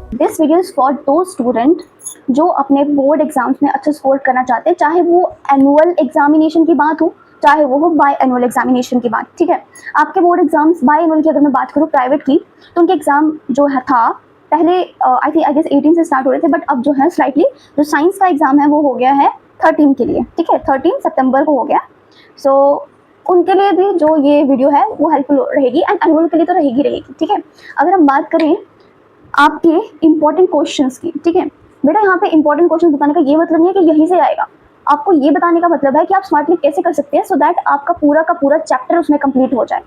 This video is for दो student जो अपने बोर्ड एग्जाम्स में अच्छा स्कोर करना चाहते हैं, चाहे वो एनुअल एग्जामिनेशन की बात हो, चाहे वो हो बाय एनुअल एग्जामिनेशन की बात। ठीक है, आपके बोर्ड एग्जाम्स बाय एनुअल की अगर मैं बात करूँ प्राइवेट की, तो उनके एग्जाम जो है था पहले आई गेस 18 से स्टार्ट हो रहे थे, बट अब जो है स्लाइटली जो साइंस का एग्जाम है वो हो गया है 13 के लिए। ठीक है, 13 सितंबर को हो गया। सो उनके लिए भी जो ये वीडियो है वो हेल्पफुल रहेगी, एंड एनुअल के लिए तो रहेगी। ठीक है, अगर हम बात करें आपके इंपॉर्टेंट क्वेश्चंस की, ठीक है बेटा, यहाँ पे इंपॉर्टेंट क्वेश्चन बताने का ये मतलब नहीं है कि यहीं से आएगा। आपको ये बताने का मतलब है कि आप स्मार्टली कैसे कर सकते हैं सो दैट आपका पूरा का पूरा चैप्टर उसमें कंप्लीट हो जाए।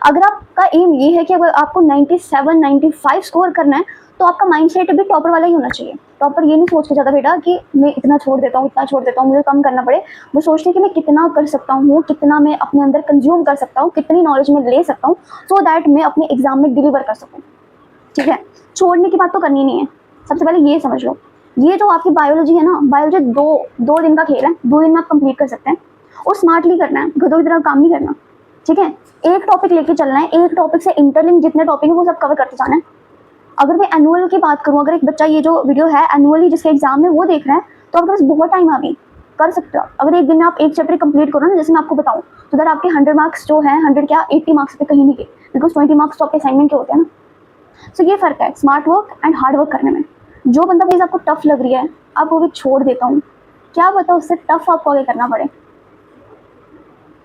अगर आपका एम ये है कि अगर आपको 97 95 स्कोर करना है, तो आपका माइंड सेट भी टॉपर वाला ही होना चाहिए। टॉपर ये नहीं सोच के जाता बेटा कि मैं इतना छोड़ देता हूँ, इतना छोड़ देता हूँ, मुझे कम करना पड़े। वो सोचते हैं कि मैं कितना कर सकता हूँ, कितना मैं अपने अंदर कंज्यूम कर सकता हूँ, कितनी नॉलेज में ले सकता हूँ, सो दैट मैं अपने एग्जाम में डिलीवर कर सकूँ। ठीक है, छोड़ने की बात तो करनी नहीं है। सबसे पहले ये समझ लो, ये जो आपकी बायोलॉजी है ना, बायोलॉजी दो दिन का खेल है, 2 दिन में आप कंप्लीट कर सकते हैं, और स्मार्टली करना है, गधों की तरह काम नहीं करना। ठीक है, एक टॉपिक लेके चलना है, एक टॉपिक से इंटरलिंक जितने टॉपिक है वो सब कवर करते जाना है। अगर मैं एनुअल की बात करूँ, अगर एक बच्चा ये जो वीडियो है एनुअली जिसके एग्जाम है वो देख रहा है, तो आपके पास बहुत टाइम आ गई, कर सकते हो। अगर एक दिन में आप एक चैप्टर कंप्लीट करो ना, जैसे मैं आपको बताऊँ, तो अगर आपके 100 मार्क्स जो है 100 क्या 80 मार्क्स पे कहीं नहीं गए, बिकॉज 20 मार्क्स तो आपके असाइनमेंट के होते हैं ना। सो ये फर्क है smart work and hard work करने में। जो बंदा प्लीज आपको टफ लग रही है, आप वो भी छोड़ देता हूँ, क्या पता उससे टफ आपको आगे करना पड़े।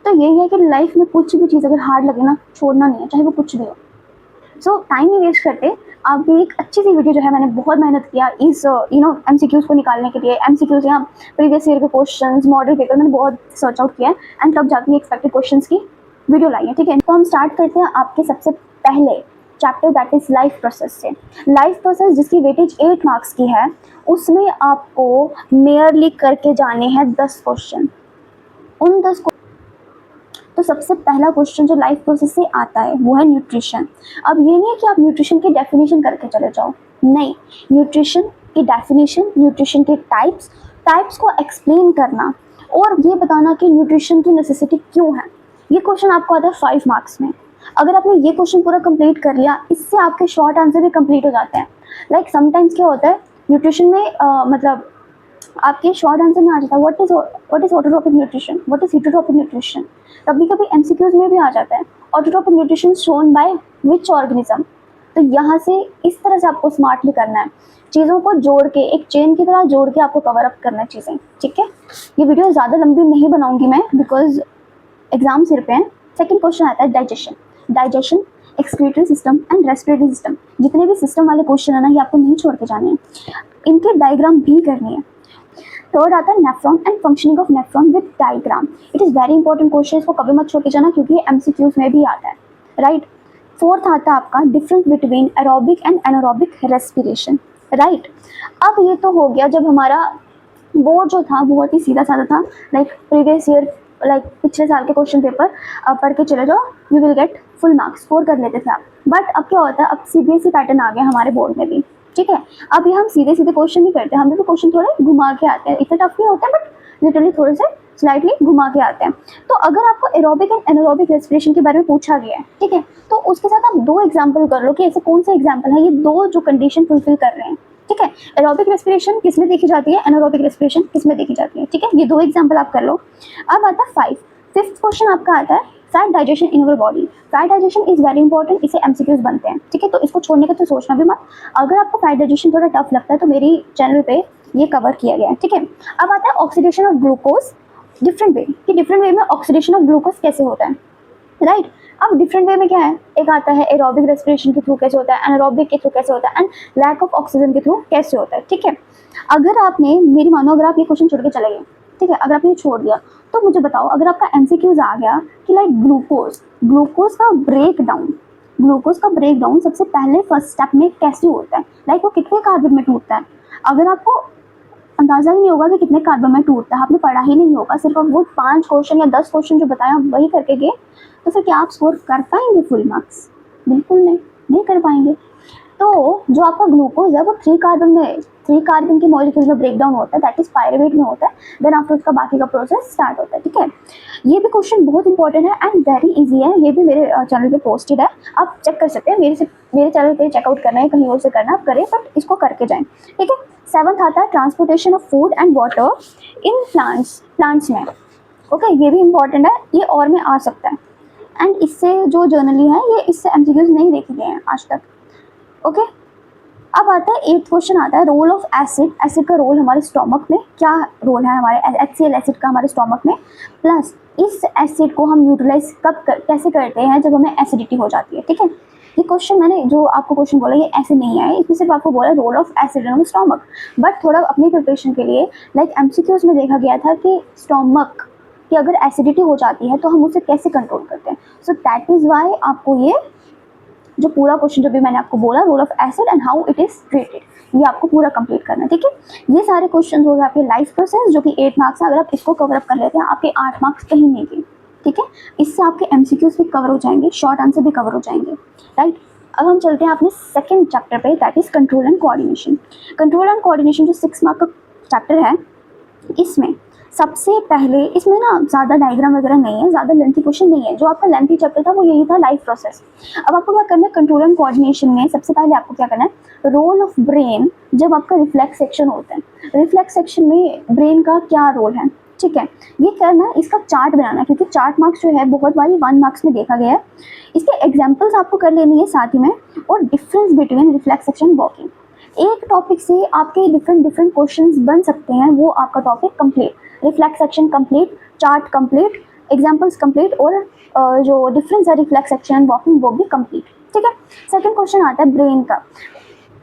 तो यही है कि लाइफ में कुछ भी चीज़ अगर हार्ड लगे ना, छोड़ना नहीं है, चाहे वो कुछ भी हो। सो टाइम नहीं वेस्ट करते, आपकी एक अच्छी सी वीडियो जो है मैंने बहुत मेहनत किया इस एमसीक्यूज को निकालने के लिए। एमसीक्यूज या प्रीवियस ईयर के क्वेश्चंस, मॉडल पेपर मैंने बहुत सर्च आउट किया है, एंड तब जाके एक्सपेक्टेड क्वेश्चंस की वीडियो लाई है। ठीक है, तो हम स्टार्ट करते हैं आपके सबसे पहले chapter, that is life process से। लाइफ प्रोसेस जिसकी वेटेज 8 मार्क्स की है, उसमें आपको मेयरली करके जाने हैं 10 क्वेश्चन। उन 10 तो सबसे पहला क्वेश्चन जो लाइफ प्रोसेस से आता है वो है न्यूट्रिशन। अब ये नहीं है कि आप न्यूट्रिशन की डेफिनेशन करके चले जाओ, नहीं, न्यूट्रिशन की डेफिनेशन, न्यूट्रिशन के टाइप्स को एक्सप्लेन करना, और ये बताना कि न्यूट्रिशन की नेसेसिटी क्यों है। ये क्वेश्चन आपको आता है 5 मार्क्स में। अगर आपने ये क्वेश्चन पूरा कंप्लीट कर लिया, इससे आपके शॉर्ट आंसर भी कंप्लीट हो जाते हैं। लाइक समटाइम्स क्या होता है न्यूट्रिशन में, मतलब आपके शॉर्ट आंसर में आ जाता है what is autotrophic nutrition, what is heterotrophic nutrition. कभी कभी एमसीक्यूज में भी आ जाता है autotrophic nutrition shown by which organism. तो यहाँ से इस तरह से आपको स्मार्टली करना है, चीज़ों को जोड़ के एक चेन की तरह जोड़ के आपको कवर अप करना है चीज़ें। ठीक है, ये वीडियो ज़्यादा लंबी नहीं बनाऊंगी मैं, बिकॉज एग्जाम सिर पे हैं। सेकेंड क्वेश्चन आता है digestion, excretory system and respiratory system. जितने भी सिस्टम वाले क्वेश्चन है ना, ये आपको नहीं छोड़ के जाने हैं, इनके डायग्राम भी करनी है। थर्ड आता है nephron and functioning of nephron with diagram. It is very important question, इसको कभी मत छोड़ के जाना क्योंकि एमसीक्यूज में भी आता है, राइट। फोर्थ आता है आपका difference between aerobic and anaerobic respiration, right. अब ये तो हो गया जब हमारा बोर्ड जो था बहुत ही सीधा साधा था, लाइक प्रीवियस ईयर, लाइक पिछले साल के क्वेश्चन पेपर पढ़ के चले जाओ, you will get full marks, score कर लेते थे आप। बट अब क्या होता है, अब सीबीएसई पैटर्न आ गया हमारे बोर्ड में भी। ठीक है, अब ये हम सीधे सीधे क्वेश्चन नहीं करते, हम भी क्वेश्चन थोड़े घुमा के आते हैं, इतने टफ नहीं होते हैं, बट लिटरली थोड़े से स्लाइटली घुमा के आते हैं। तो अगर आपको एरोबिक एंड एनारोबिक रेस्पिरेशन के बारे में पूछा गया है, ठीक है, तो उसके साथ आप 2 एग्जाम्पल कर लो कि ऐसे कौन सा एग्जाम्पल है ये 2 जो कंडीशन फुलफिल कर रहे हैं। ठीक है, एरोबिक रेस्पिरेशन किस में देखी जाती है, एनारोबिक रेस्पिरेशन किस में देखी जाती है। ठीक है, ये 2 एग्जाम्पल आप कर लो। अब आता है फिफ्थ क्वेश्चन आपका आता है fat digestion in our body. Fat digestion is very important, इसे एमसीक्यूज बनते हैं। ठीक है, तो इसको छोड़ने का तो सोचना भी मत। अगर आपको फैट डाइजेशन थोड़ा टफ लगता है तो मेरी चैनल पे ये कवर किया गया है। ठीक है, अब आता है oxidation of glucose different way, कि डिफरेंट वे में ऑक्सीडेशन ऑफ ग्लूकोज कैसे होता है, राइट। अब डिफरेंट वे में क्या है, एक आता है एरोबिक रेस्पिरेशन के थ्रू कैसे होता है, एनारोबिक के थ्रू कैसे होता है, एंड लैक ऑफ ऑक्सीजन के थ्रू कैसे होता है। ठीक है, अगर आपने मेरी मानो, अगर आप ये क्वेश्चन छोड़ के चले गए, ठीक है, अगर आपने छोड़ दिया, तो मुझे बताओ अगर आपका एमसीक्यूज आ गया कि लाइक ग्लूकोज का ब्रेकडाउन सबसे पहले फर्स्ट स्टेप में कैसे होता है, लाइक वो कितने कार्बन में टूटता है। अगर आपको अंदाजा ही नहीं होगा कि कितने कार्बन में टूटता है, आपने पढ़ा ही नहीं होगा, सिर्फ आप वो 5 क्वेश्चन या 10 क्वेश्चन जो बताया वही करके गए, तो फिर क्या आप स्कोर कर पाएंगे फुल मार्क्स? बिल्कुल नहीं कर पाएंगे। तो जो आपका ग्लूकोज है वो 3 कार्बन में 3 कार्बन के मॉलिक्यूल्स में ब्रेक डाउन होता है, दैट इज पायरुवेट में होता है, देन आफ्टर उसका बाकी का प्रोसेस स्टार्ट होता है। ठीक है, ये भी क्वेश्चन बहुत इंपॉर्टेंट है एंड वेरी इजी है, ये भी मेरे चैनल पे पोस्टेड है, आप चेक कर सकते हैं, मेरे चैनल पे चेकआउट करना है, कहीं और से करना आप करें, बट इसको करके जाएं। ठीक है, 7th आता है transportation of food and water in plants में। ओके, ये भी इंपॉर्टेंट है, ये और में आ सकता है एंड इससे जो जर्नली है ये इससे एमसीक्यूज नहीं देखे गए हैं आज तक। ओके, अब आता है 8th क्वेश्चन आता है रोल ऑफ एसिड, एसिड का रोल हमारे स्टोमक में क्या रोल है, हमारे HCl एसिड का हमारे स्टोमक में, प्लस इस एसिड को हम यूटिलाइज कैसे करते हैं जब हमें एसिडिटी हो जाती है। ठीक है, ये क्वेश्चन मैंने जो आपको क्वेश्चन बोला ये ऐसे नहीं है, इसमें सिर्फ आपको बोला role of acid in stomach, but थोड़ा अपनी प्रिपरेशन के लिए लाइक एमसीक्यूज में देखा गया था कि स्टोमक कि अगर एसिडिटी हो जाती है तो हम उसे कैसे कंट्रोल करते हैं। सो दैट इज़ वाई आपको ये जो पूरा क्वेश्चन जो भी मैंने आपको बोला role of acid and how it is treated, ये आपको पूरा कंप्लीट करना है। ठीक है, ये सारे क्वेश्चन हो गए आपके लाइफ प्रोसेस जो कि 8 मार्क्स है, अगर आप इसको कवर अप कर लेते हैं आपके 8 मार्क्स कहीं नहीं गए। ठीक है, इससे आपके एमसीक्यूज भी कवर हो जाएंगे, शॉर्ट आंसर भी कवर हो जाएंगे। राइट, अब हम चलते हैं अपने सेकंड चैप्टर पे, that is control and coordination. Control and coordination जो 6 मार्क का चैप्टर है, इसमें सबसे पहले इसमें ना ज़्यादा डायग्राम वगैरह नहीं है, ज़्यादा लेंथी क्वेश्चन नहीं है, जो आपका लेंथी चैप्टर था वो यही था लाइफ प्रोसेस। अब आपको क्या करना है कंट्रोल एंड कोऑर्डिनेशन में, सबसे पहले आपको क्या करना है रोल ऑफ ब्रेन जब आपका रिफ्लेक्स सेक्शन होता है, रिफ्लेक्स सेक्शन में ब्रेन का क्या रोल है। ठीक है, ये करना इसका चार्ट बनाना है, क्योंकि चार्ट मार्क्स जो है बहुत बारी 1 मार्क्स में देखा गया है, इसके एग्जाम्पल्स आपको कर लेनी है साथ ही में, और difference between reflex section walking, एक टॉपिक से आपके डिफरेंट क्वेश्चंस बन सकते हैं, वो आपका topic complete, reflex section complete, chart complete, examples complete, और जो डिफरेंस है रिफ्लेक्स सेक्शन एंड वॉकिंग वो भी कंप्लीट। ठीक है, सेकंड क्वेश्चन आता है ब्रेन का।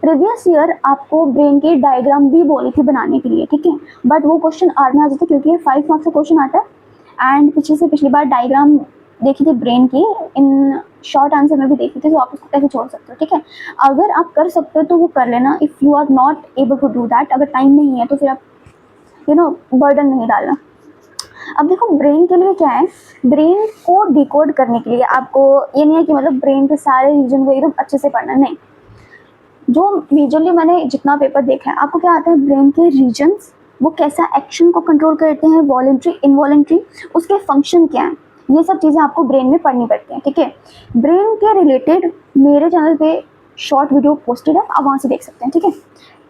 प्रीवियस ईयर आपको ब्रेन की डायग्राम भी बोली थी बनाने के लिए, ठीक है, बट वो क्वेश्चन आर में आ जाते क्योंकि ये 5 मार्क्स का क्वेश्चन आता है एंड पिछली बार डायग्राम देखी थी ब्रेन की, इन शॉर्ट आंसर में भी देखी थी, तो आप उसको कैसे छोड़ सकते हो। ठीक है, अगर आप कर सकते हो तो वो कर लेना, if you are not able to do that, अगर टाइम नहीं है तो फिर आप बर्डन नहीं डालना। अब देखो ब्रेन के लिए क्या है, ब्रेन को डिकोड करने के लिए आपको ये नहीं है कि मतलब ब्रेन के सारे रीजन को एकदम अच्छे से पढ़ना, नहीं, जो मेजरली मैंने जितना पेपर देखा है आपको क्या आता है, ब्रेन के रीजन्स वो कैसा एक्शन को कंट्रोल करते हैं, वॉलंटरी इनवॉलंटरी, उसके फंक्शन क्या है, ये सब चीज़ें आपको ब्रेन में पढ़नी पड़ती हैं। ठीक है, ब्रेन के रिलेटेड मेरे चैनल पे शॉर्ट वीडियो पोस्टेड है, आप वहाँ से देख सकते हैं। ठीक है,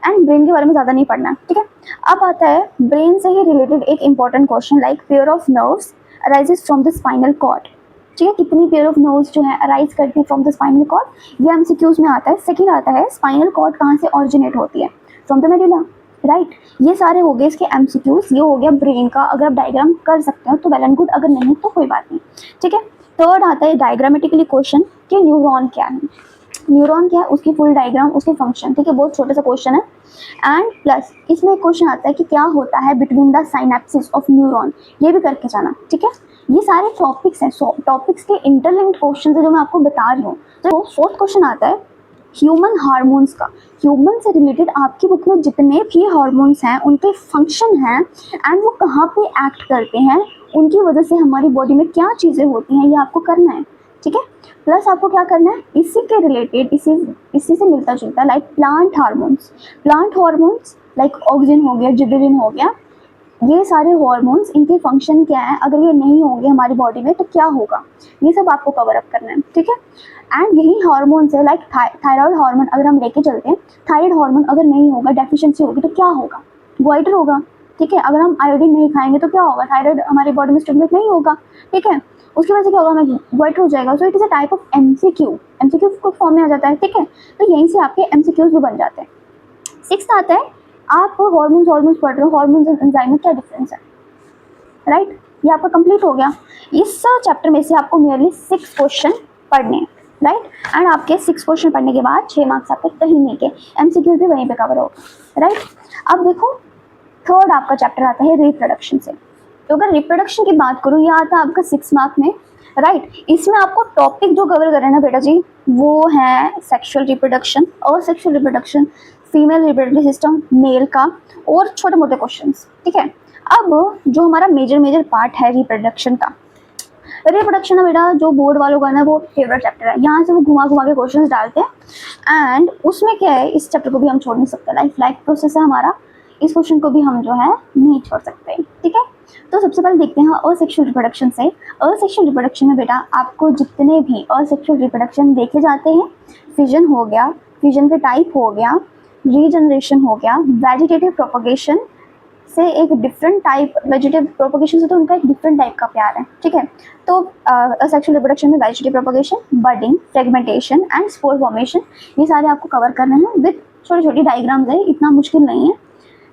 एंड ब्रेन के बारे में ज़्यादा नहीं पढ़ना है। ठीक है, अब आता है ब्रेन से ही रिलेटेड एक important question, like pair of nerves arises from the spinal cord. ठीक है, कितनी पेयर ऑफ नर्व्स जो है अराइज करती है फ्रॉम द स्पाइनल कॉर्ड, ये एमसीक्यूज में आता है। सेकंड आता है स्पाइनल कॉर्ड कहाँ से ऑरिजिनेट होती है, फ्रॉम द मेडुला। राइट, ये सारे हो गए इसके एमसीक्यूज, ये हो गया ब्रेन का, अगर आप डायग्राम कर सकते हो तो वेल एंड गुड, अगर नहीं तो कोई बात नहीं। ठीक है, थर्ड आता है डायग्रामेटिकली क्वेश्चन कि न्यूरॉन क्या है, न्यूरॉन क्या है, उसकी फुल डायग्राम, उसके फंक्शन। ठीक है, बहुत छोटा सा क्वेश्चन है एंड प्लस इसमें एक क्वेश्चन आता है कि क्या होता है between the synapsis of neuron, ये भी करके जाना। ठीक है, ये सारे टॉपिक्स हैं, टॉपिक्स के इंटरलिंक्ड क्वेश्चन है जो मैं आपको बता रही हूँ। तो फोर्थ क्वेश्चन आता है ह्यूमन हार्मोन्स का, ह्यूमन से रिलेटेड आपकी बुक में जितने भी हार्मोन्स हैं उनके फंक्शन हैं एंड वो कहाँ पे एक्ट करते हैं, उनकी वजह से हमारी बॉडी में क्या चीज़ें होती हैं, ये आपको करना है। ठीक है, प्लस आपको क्या करना है इसी के रिलेटेड, इसी से मिलता जुलता, like plant hormones like oxygen हो गया, जिबरेलिन हो गया, ये सारे हार्मोन्स, इनके फंक्शन क्या है, अगर ये नहीं होंगे हमारी बॉडी में तो क्या होगा, ये सब आपको कवर अप करना है। ठीक है, एंड यही हार्मोन्स है, लाइक थायराइड हार्मोन अगर हम लेके चलते हैं, थायराइड हार्मोन अगर नहीं होगा, डेफिशिएंसी होगी तो क्या होगा, गोइटर होगा। ठीक है, अगर हम आयोडीन नहीं खाएंगे तो क्या होगा, थायराइड हमारी बॉडी में स्टिमुलेट नहीं होगा। ठीक है, उसकी वजह से क्या होगा, हमें गोइटर हो जाएगा। So it is a type of MCQ को फॉर्म में आ जाता है। ठीक है, तो यहीं से आपके एमसीक्यूज भी बन जाते हैं। 6th आता है आप हार्मोन्स पढ़ रहे हो, हार्मोन्स एंड एंजाइम में क्या डिफरेंस है। राइट, ये आपका कंप्लीट हो गया। इस चैप्टर में से आपको नियरली 6 क्वेश्चन पढ़ने हैं। राइट, एंड आपके 6 क्वेश्चन पढ़ने के बाद 6 मार्क्स आपके कहीं नहीं के, एमसीक्यू भी वहीं पे कवर होगा। राइट, अब देखो थर्ड आपका चैप्टर आता है रिप्रोडक्शन से। तो अगर रिप्रोडक्शन की बात करूँ, यह आता है आपका 6 मार्क में। राइट, इसमें आपको टॉपिक जो कवर करें ना बेटा जी, वो है sexual reproduction, asexual reproduction, female reproductive system, male का, और छोटे मोटे क्वेश्चंस। ठीक है, अब जो हमारा मेजर पार्ट है रिप्रोडक्शन का, रिप्रोडक्शन है बेटा, जो बोर्ड वालों का ना वो फेवरेट चैप्टर है, यहाँ से वो घुमा घुमा के क्वेश्चंस डालते हैं एंड उसमें क्या है, इस चैप्टर को भी हम छोड़ नहीं सकते, लाइफ प्रोसेस है हमारा, इस क्वेश्चन को भी हम जो है नहीं छोड़ सकते, ठीक है। तो सबसे पहले देखते हैं असेक्सुअल रिप्रोडक्शन से। असेक्सुअल रिप्रोडक्शन में बेटा आपको जितने भी असेक्सुअल रिप्रोडक्शन देखे जाते हैं, फिजन हो गया, फिजन के टाइप हो गया, रीजनरेशन हो गया, वेजिटेटिव प्रोपगेशन से एक डिफरेंट टाइप, वेजिटेटिव प्रोपगेशन से तो उनका एक डिफरेंट टाइप का प्यार है, ठीक है। तो असेक्सुअल रिप्रोडक्शन में vegetative propagation, budding, fragmentation and spore formation, ये सारे आपको कवर करने हैं विद छोटी छोटी डायग्राम्स है, इतना मुश्किल नहीं है,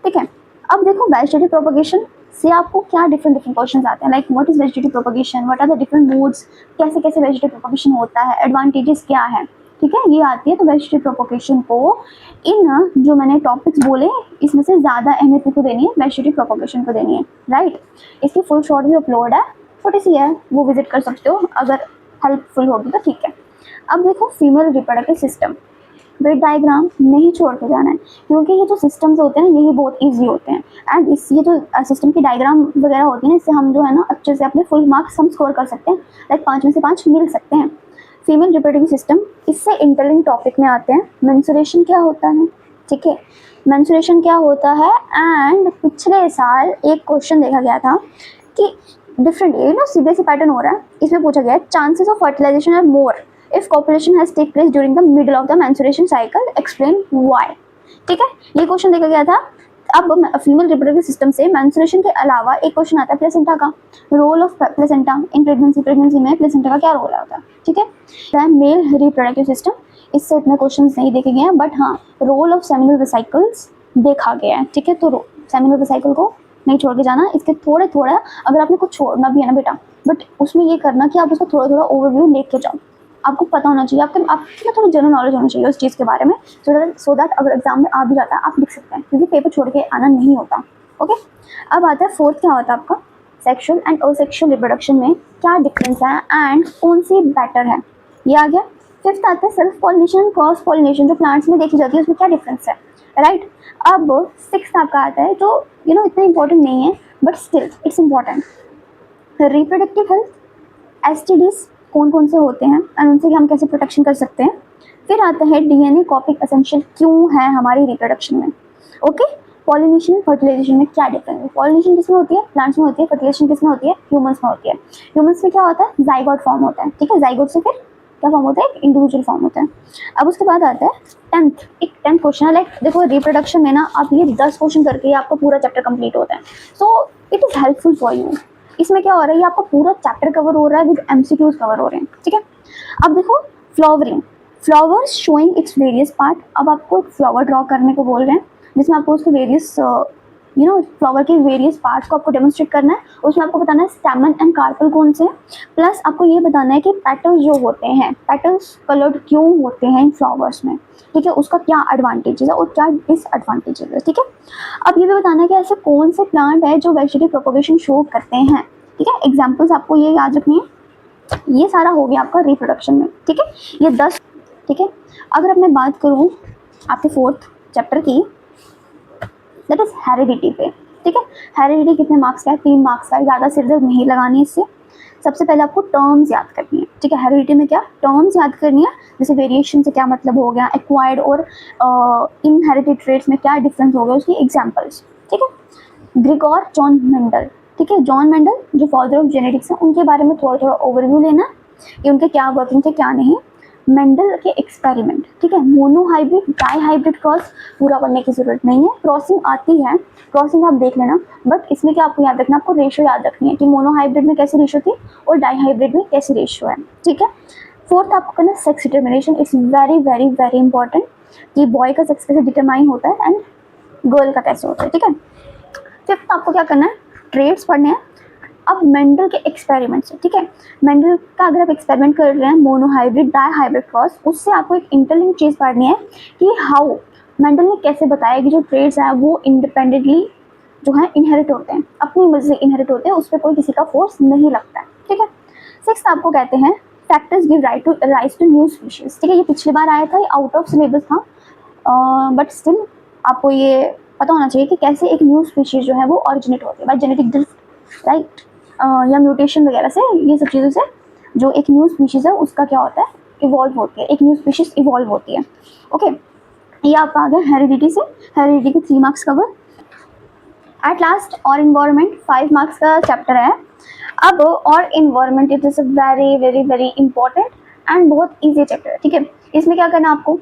ठीक है। अब देखो वेजिटेटिव प्रोपगेशन से आपको क्या डिफरेंट क्वेश्चन आते हैं, like what is vegetative propagation, what are the different modes, कैसे कैसे वेजिटेटिव प्रोपगेशन होता है, एडवांटेजेस क्या है, ठीक है, ये आती है। तो वेजिटेटिव प्रोपगेशन को इन जो मैंने टॉपिक्स बोले इसमें से ज़्यादा अहमियत को देनी है, वेजिटेटिव प्रोपगेशन को देनी है, राइट। इसकी फुल शॉर्ट भी अपलोड है, छोटी सी है, वो विजिट कर सकते हो अगर हेल्पफुल होगी तो, ठीक है। अब देखो female reproductive system, wait diagram नहीं छोड़ के जाना है, क्योंकि ये जो सिस्टम्स होते हैं यही बहुत इजी होते हैं एंड इस ये जो सिस्टम की डायग्राम वगैरह होती है ना, इससे हम जो है ना अच्छे से अपने फुल मार्क्स हम स्कोर कर सकते हैं, लाइक 5 में से 5 मिल सकते हैं। फीमेल रिप्रोडक्टिव सिस्टम, इससे इंटरलिंक टॉपिक में आते हैं, मेंस्ट्रुएशन क्या होता है, ठीक है, मेंस्ट्रुएशन क्या होता है। एंड पिछले साल एक क्वेश्चन देखा गया था कि डिफरेंट, ये ना सीधे से पैटर्न हो रहा है, इसमें पूछा गया है chances of fertilization are more if copulation has take place during the middle of the menstruation cycle, explain why, ठीक है, ये क्वेश्चन देखा गया था। अब फीमेल रिप्रोडक्टिव सिस्टम से मेंस्ट्रुएशन के अलावा एक क्वेश्चन आता है प्लेसेंटा का, role of placenta in pregnancy में प्लेसेंटा का क्या रोल होता है, ठीक है। मेल रिप्रोडक्टिव सिस्टम, इससे इतने क्वेश्चन नहीं देखे गए हैं, बट हाँ रोल ऑफ सेमिनल वेसिकल्स देखा गया है, ठीक है। तो सेमिनल वेसिकल को नहीं छोड़ के जाना, इसके थोड़े थोड़ा अगर आपने कुछ छोड़ना भी है ना बेटा, बट उसमें ये करना कि आप उसको थोड़ा थोड़ा ओवरव्यू लेके जाओ, आपको पता होना चाहिए, आपके थोड़ी जनरल नॉलेज होनी चाहिए उस चीज़ के बारे में, सो दैट अगर एग्जाम में आ भी जाता है आप लिख सकते हैं, क्योंकि पेपर छोड़ के आना नहीं होता, ओके। अब आता है फोर्थ, क्या होता है आपका सेक्सुअल एंड असेक्सुअल रिप्रोडक्शन में क्या डिफरेंस है एंड कौन सी बेटर है, ये आ गया। फिफ्थ आता है सेल्फ पॉलिनेशन, क्रॉस पॉलिनेशन, जो प्लांट्स में देखी जाती है उसमें क्या डिफरेंस है, राइट। अब सिक्स्थ आपका आता है जो इतना इंपॉर्टेंट नहीं है but still it's important, reproductive health, STDs कौन कौन से होते हैं एंड उनसे हम कैसे प्रोटेक्शन कर सकते हैं। फिर आता है डीएनए कॉपिंग एसेंशियल क्यों है हमारी रिप्रोडक्शन में, ओके। पॉलिनेशन फर्टिलाइजेशन में क्या डिफरेंस है, पॉलिनेशन किसमें होती है, प्लांट्स में होती है, फर्टिलाइजेशन किसमें होती है, ह्यूमंस में होती है। ह्यूमंस में क्या होता है, जाइगोट फॉर्म होता है, ठीक है, जाइगोट से फिर क्या फॉर्म होता है, एक इंडिविजुअल फॉर्म होता है। अब उसके बाद आता है टेंथ क्वेश्चन है, लाइक देखो रिप्रोडक्शन में ना आप ये 10 क्वेश्चन करके आपका पूरा चैप्टर कंप्लीट होता है, so it is helpful for you. इसमें क्या हो रहा है, ये आपका पूरा चैप्टर कवर हो रहा है विद एमसीक्यूज कवर हो रहे हैं, ठीक है। अब देखो flowering, flowers showing its various part, अब आपको फ्लावर ड्रॉ करने को बोल रहे हैं जिसमें आपको उसके वेरियस फ्लावर के वेरियस पार्ट्स को आपको डेमोन्स्ट्रेट करना है, उसमें आपको बताना है स्टैमन एंड कार्पल कौन से, प्लस आपको ये बताना है कि पेटल्स जो होते हैं, पेटल्स कलर्ड क्यों होते हैं इन फ्लावर्स में, ठीक है, उसका क्या एडवांटेजेस है और क्या डिसएडवांटेजेस है, ठीक है। अब ये भी बताना है कि ऐसे कौन से प्लांट है जो वेजिटेटिव प्रोपगेशन शो करते हैं, ठीक है, एग्जाम्पल्स आपको ये याद रखनी है। ये सारा हो गया आपका रिप्रोडक्शन में, ठीक है, ये 10, ठीक है। अगर अब मैं बात करूँ आपके फोर्थ चैप्टर की, दैट इज हेरिडिटी पे, ठीक है। हेरिडिटी कितने मार्क्स का है, 3 मार्क्स का है, ज़्यादा सिरदर्द नहीं लगानी है इससे। सबसे पहले आपको टर्म्स याद करनी है, ठीक है, हेरिडिटी में क्या टर्म्स याद करनी है, जैसे वेरिएशन से क्या मतलब हो गया, एक्वायर्ड और इनहेरिटेड ट्रेट्स में क्या डिफरेंस हो गया, उसकी एग्जाम्पल्स, ठीक है। ग्रिगोर जॉन मेंडल, ठीक है, जॉन मेंडल जो फादर ऑफ जेनेटिक्स हैं, उनके बारे में थोड़ा थोड़ा ओवरव्यू लेना कि उनके क्या वर्किंग थे क्या नहीं। मेंडल के एक्सपेरिमेंट, ठीक है, मोनोहाइब्रिड डाई हाइब्रिड क्रॉस पूरा पढ़ने की जरूरत नहीं है, क्रॉसिंग आती है, क्रॉसिंग आप देख लेना, बट इसमें क्या आपको याद रखना, आपको रेशियो याद रखनी है कि मोनोहाइब्रिड में कैसी रेशियो थी और डाई हाइब्रिड में कैसी रेशियो है, ठीक है। फोर्थ आपको करना sex determination, it's very very very important कि बॉय का सेक्स कैसे डिटरमाइन होता है एंड गर्ल का कैसे होता है, ठीक है। फिफ्थ आपको क्या करना है, ट्रेड्स पढ़ने हैं। अब मेंडल के एक्सपेरिमेंट्स, ठीक है, मेंडल का अगर आप एक्सपेरिमेंट कर रहे हैं मोनोहाइब्रिड डाई हाइब्रिड क्रॉस, उससे आपको एक इंटरलिंक चीज़ पढ़नी है कि हाउ मेंडल ने कैसे बताया कि जो ट्रेड्स हैं वो इंडिपेंडेंटली जो है इनहेरिट होते हैं, अपनी मर्जी से इनहेरिट होते हैं, उस पर कोई किसी का फोर्स नहीं लगता है, ठीक है। सिक्स आपको कहते हैं factors give rise to new species, ठीक है, ये पिछली बार आया था, ये आउट ऑफ सिलेबस था, बट स्टिल आपको ये पता होना चाहिए कि कैसे एक न्यू स्पीशीज जो है वो ऑरिजिनेट होती है बाय जेनेटिक ड्रिफ्ट, राइट। या म्यूटेशन वगैरह से, ये सब चीज़ों से जो एक न्यू स्पीशीज़ है उसका क्या होता है, इवॉल्व होती है, एक न्यू स्पीशीज़ इवॉल्व होती है। ओके, ये आपका आ गया हेरिडिटी से, हेरिडिटी के 3 मार्क्स कवर। एट लास्ट और इन्वायरमेंट 5 मार्क्स का चैप्टर है। अब और environment it is a very very very important and बहुत ईजी चैप्टर है, ठीक है। इसमें क्या करना है आपको,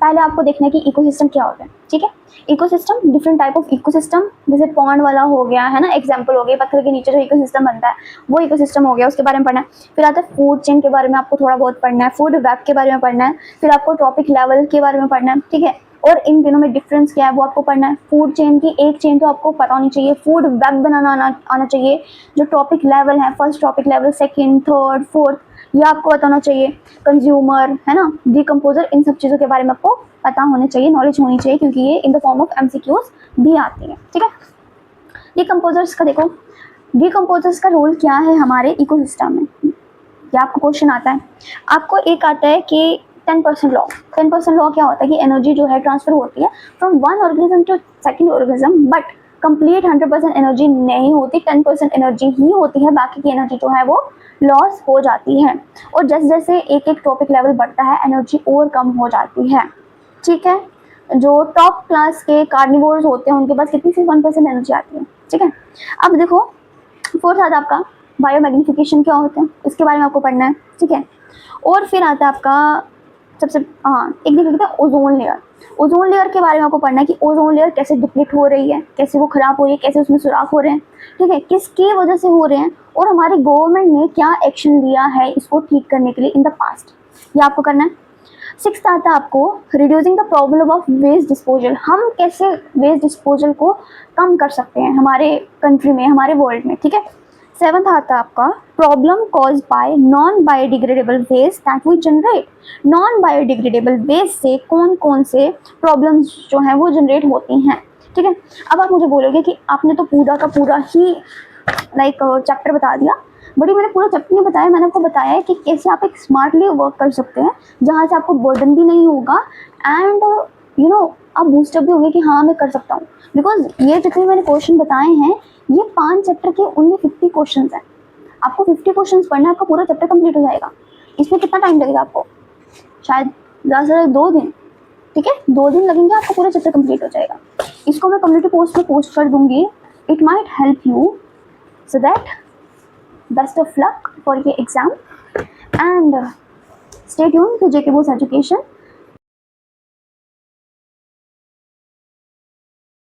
पहले आपको देखना है कि इकोसिस्टम क्या होता है, ठीक है। Ecosystem, different type of ecosystem, जैसे पॉन्ड वाला हो गया है ना, एग्जांपल हो गया, पत्थर के नीचे जो इकोसिस्टम बनता है वो इकोसिस्टम हो गया, उसके बारे में पढ़ना है। फिर आता है फूड चेन के बारे में आपको थोड़ा बहुत पढ़ना है, फूड वेब के बारे में पढ़ना है, फिर आपको ट्रॉपिक लेवल के बारे में पढ़ना है, ठीक है। और इन दिनों में डिफरेंस क्या है वो आपको पढ़ना है। फूड चेन की एक चेन तो आपको पता होनी चाहिए, फूड वेब बनाना आना चाहिए, जो ट्रॉपिक लेवल है, first trophic level, second, third, fourth, ये आपको बताना चाहिए। कंज्यूमर है ना, डिकम्पोजर, इन सब चीज़ों के बारे में आपको पता होने चाहिए, नॉलेज होनी चाहिए, क्योंकि ये in the form of MCQs भी आती है, ठीक है। डिकम्पोजर्स का देखो, डिकम्पोजर्स का रोल क्या है हमारे इकोसिस्टम में, ये आपको क्वेश्चन आता है। आपको एक आता है कि 10% लॉ, 10% लॉ क्या होता है कि एनर्जी जो है ट्रांसफर होती है from one organism to second organism, but complete 100% energy नहीं होती, 10% एनर्जी ही होती है, बाकी की एनर्जी जो है वो लॉस हो जाती है। और जैसे जैसे एक एक टॉपिक लेवल बढ़ता है एनर्जी और कम हो जाती है, ठीक है। जो टॉप क्लास के कार्निवोर्स होते हैं उनके पास कितनी सी 1% एनर्जी आती है, ठीक है। अब देखो फोर्थ आता है आपका बायोमैग्निफिकेशन क्या होता है, इसके बारे में आपको पढ़ना है, ठीक है। और फिर आता है आपका सबसे एक देखिए ओजोन लेयर, ओजोन लेयर के बारे में आपको पढ़ना है कि ओजोन लेयर कैसे डिप्लीट हो रही है, कैसे वो खराब हो रही है, कैसे उसमें सुराख हो रहे हैं, ठीक है, किसकी वजह से हो रहे हैं, और हमारी गवर्नमेंट ने क्या एक्शन लिया है इसको ठीक करने के लिए इन द पास्ट, ये आपको करना है। 6th आता है आपको reducing the problem of waste disposal, हम कैसे वेस्ट डिस्पोजल को कम कर सकते हैं हमारे कंट्री में, हमारे वर्ल्ड में, ठीक है। 7th आता है आपका problem caused by non biodegradable waste that we generate, non biodegradable waste से कौन कौन से प्रॉब्लम्स जो हैं वो जनरेट होती हैं, ठीक है। अब आप मुझे बोलोगे कि आपने तो पूरा का पूरा ही चैप्टर बता दिया, बड़ी मैंने पूरा चैप्टर नहीं बताया, मैंने आपको बताया है कि कैसे आप एक स्मार्टली वर्क कर सकते हैं जहाँ से आपको बर्डन भी नहीं होगा एंड आप बूस्टअप भी होंगे कि हाँ मैं कर सकता हूँ, बिकॉज ये जितने मैंने क्वेश्चन बताए हैं ये 5 चैप्टर के ओनली 50 क्वेश्चन हैं। आपको 50 क्वेश्चन पढ़ना है, आपका पूरा चैप्टर कंप्लीट हो जाएगा। इसमें कितना टाइम लगेगा आपको, शायद ज़्यादा से ज़्यादा 2 दिन, ठीक है, 2 दिन लगेंगे, आपका पूरा चैप्टर कंप्लीट हो जाएगा। इसको मैं कम्युनिटी पोस्ट में पोस्ट कर दूंगी, it might help you, so that best of luck for your exam and stay tuned to JK Bose Education.